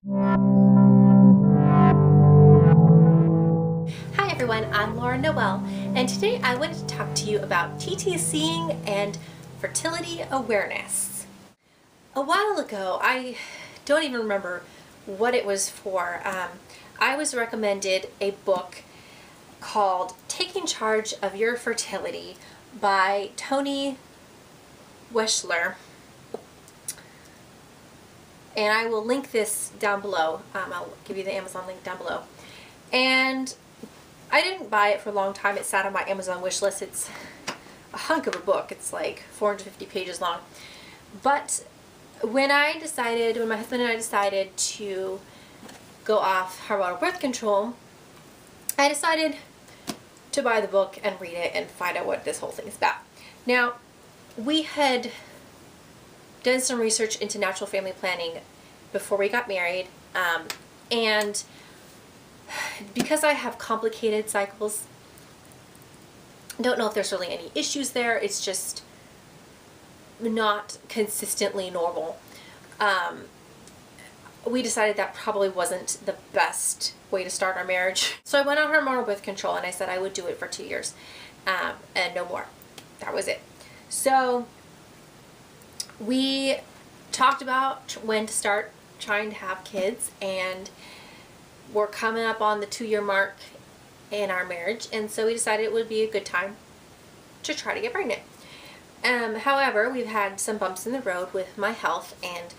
Hi everyone, I'm Laura Noel, and today I wanted to talk to you about TTCing and fertility awareness. A while ago, I don't even remember what it was for, I was recommended a book called Taking Charge of Your Fertility by Tony Weschler. And I will link this down below. I'll give you the Amazon link down below. And I didn't buy it for a long time. It sat on my Amazon wish list. It's a hunk of a book. It's like 450 pages long. But when my husband and I decided to go off hormonal birth control, I decided to buy the book and read it and find out what this whole thing is about. Now, we had done some research into natural family planning before we got married, and because I have complicated cycles, don't know if there's really any issues there. It's just not consistently normal. We decided that probably wasn't the best way to start our marriage. So I went on hormonal birth control and I said I would do it for 2 years, and no more. That was it. So we talked about when to start trying to have kids, and we're coming up on the 2-year mark in our marriage, and so we decided it would be a good time to try to get pregnant. However, we've had some bumps in the road with my health, and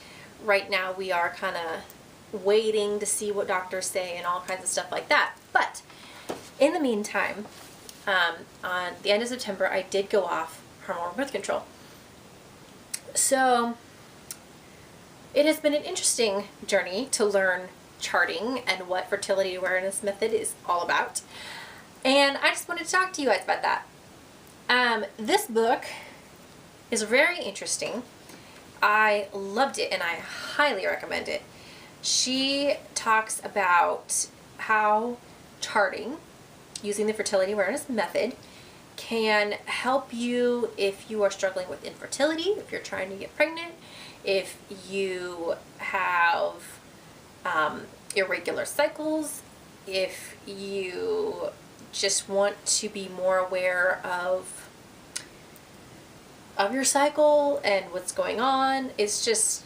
right now we are kind of waiting to see what doctors say and all kinds of stuff like that. But in the meantime, on the end of September, I did go off hormonal birth control. So it has been an interesting journey to learn charting and what fertility awareness method is all about. And I just wanted to talk to you guys about that. This book is very interesting. I loved it and I highly recommend it. She talks about how charting using the fertility awareness method can help you if you are struggling with infertility, if you're trying to get pregnant, if you have irregular cycles, if you just want to be more aware of your cycle and what's going on. It's just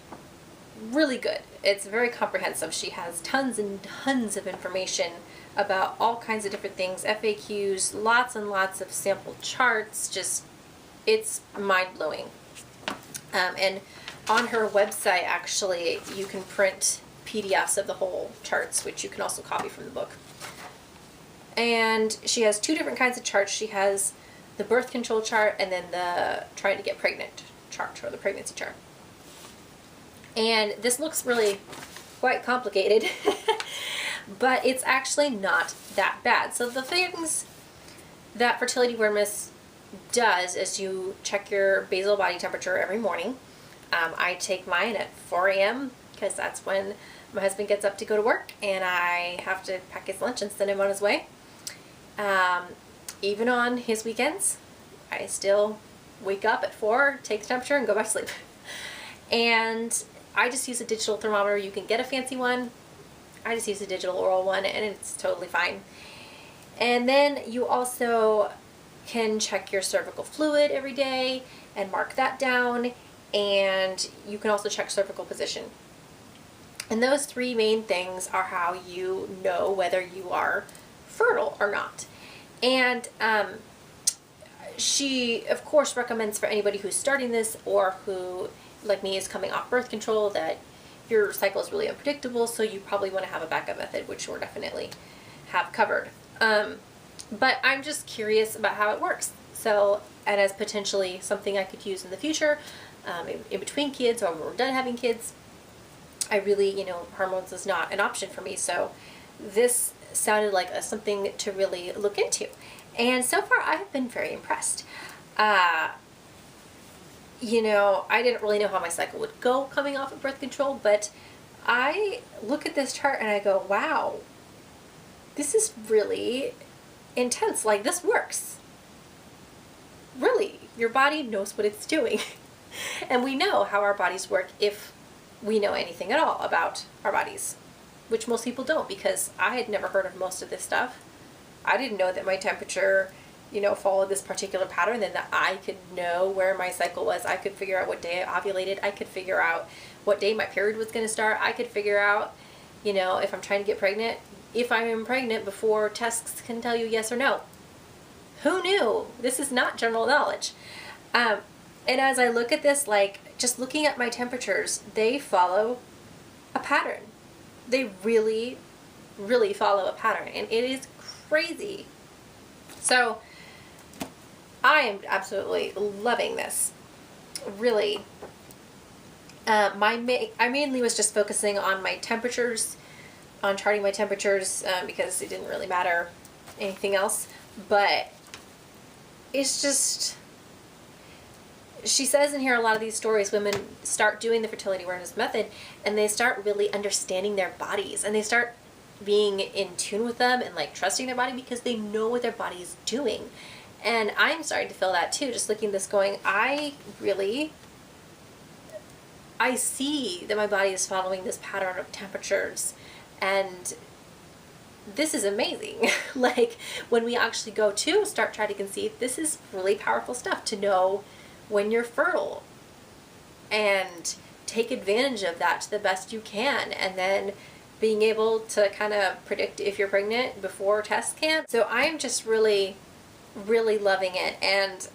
really good. It's very comprehensive. She has tons and tons of information about all kinds of different things, FAQs, lots and lots of sample charts. Just, it's mind-blowing. And on her website, actually, you can print PDFs of the whole charts, which you can also copy from the book. And she has 2 different kinds of charts. She has the birth control chart and then the trying to get pregnant chart, or the pregnancy chart. And this looks really quite complicated, but it's actually not that bad. So the things that fertility awareness does is you check your basal body temperature every morning. I take mine at 4 a.m. because that's when my husband gets up to go to work and I have to pack his lunch and send him on his way. Even on his weekends, I still wake up at 4, take the temperature, and go back to sleep. And I just use a digital thermometer. You can get a fancy one. I just use a digital oral one, and it's totally fine. And then you also can check your cervical fluid every day and mark that down, and you can also check cervical position. And those 3 main things are how you know whether you are fertile or not. And she, of course, recommends for anybody who's starting this or who, like me, is coming off birth control, that your cycle is really unpredictable, so you probably want to have a backup method, which we'll definitely have covered. But I'm just curious about how it works. So, and as potentially something I could use in the future, in between kids or when we're done having kids, I really, hormones is not an option for me. So this sounded like something to really look into. And so far I have been very impressed. I didn't really know how my cycle would go coming off of birth control, but I look at this chart and I go, wow, this is really intense. Like, this works. Really, your body knows what it's doing. And we know how our bodies work if we know anything at all about our bodies. which most people don't, because I had never heard of most of this stuff. I didn't know that my temperature, you know, followed this particular pattern, and that I could know where my cycle was. I could figure out what day I ovulated. I could figure out what day my period was going to start. I could figure out, you know, if I'm trying to get pregnant, if I'm pregnant before tests can tell you yes or no. Who knew? This is not general knowledge. And as I look at this, like, just looking at my temperatures, they follow a pattern. They really, really follow a pattern, and it is crazy. So I am absolutely loving this. Really. I mainly was just focusing on my temperatures, on charting my temperatures, because it didn't really matter anything else. But it's just, she says in here, a lot of these stories, women start doing the fertility awareness method and they start really understanding their bodies, and they start being in tune with them and like trusting their body because they know what their body is doing. And I'm starting to feel that too, just looking at this going, I see that my body is following this pattern of temperatures, and this is amazing. Like, when we actually go to start trying to conceive, this is really powerful stuff to know when you're fertile and take advantage of that to the best you can, and then being able to kind of predict if you're pregnant before tests can. So I'm just really, really loving it, and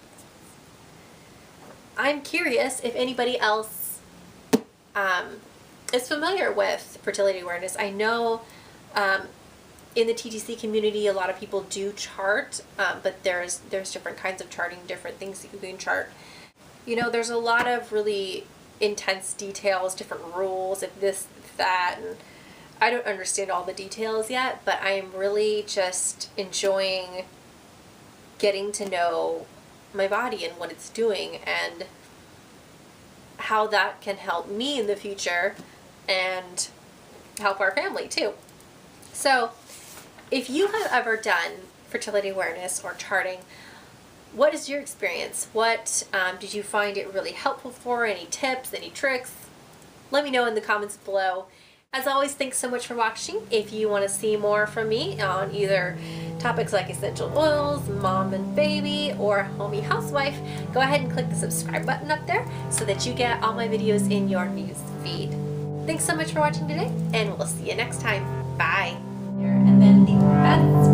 I'm curious if anybody else is familiar with fertility awareness. I know in the TTC community, a lot of people do chart, but there's different kinds of charting, different things that you can chart. You know, there's a lot of really intense details, different rules, if this, if that, and I don't understand all the details yet, but I'm really just enjoying getting to know my body and what it's doing, and how that can help me in the future and help our family too. So if you have ever done fertility awareness or charting, what is your experience? What did you find it really helpful for? Any tips, any tricks? Let me know in the comments below. As always, thanks so much for watching. If you want to see more from me on either topics like essential oils, mom and baby, or homey housewife, go ahead and click the subscribe button up there so that you get all my videos in your news feed. Thanks so much for watching today, and we'll see you next time. Bye. And then the best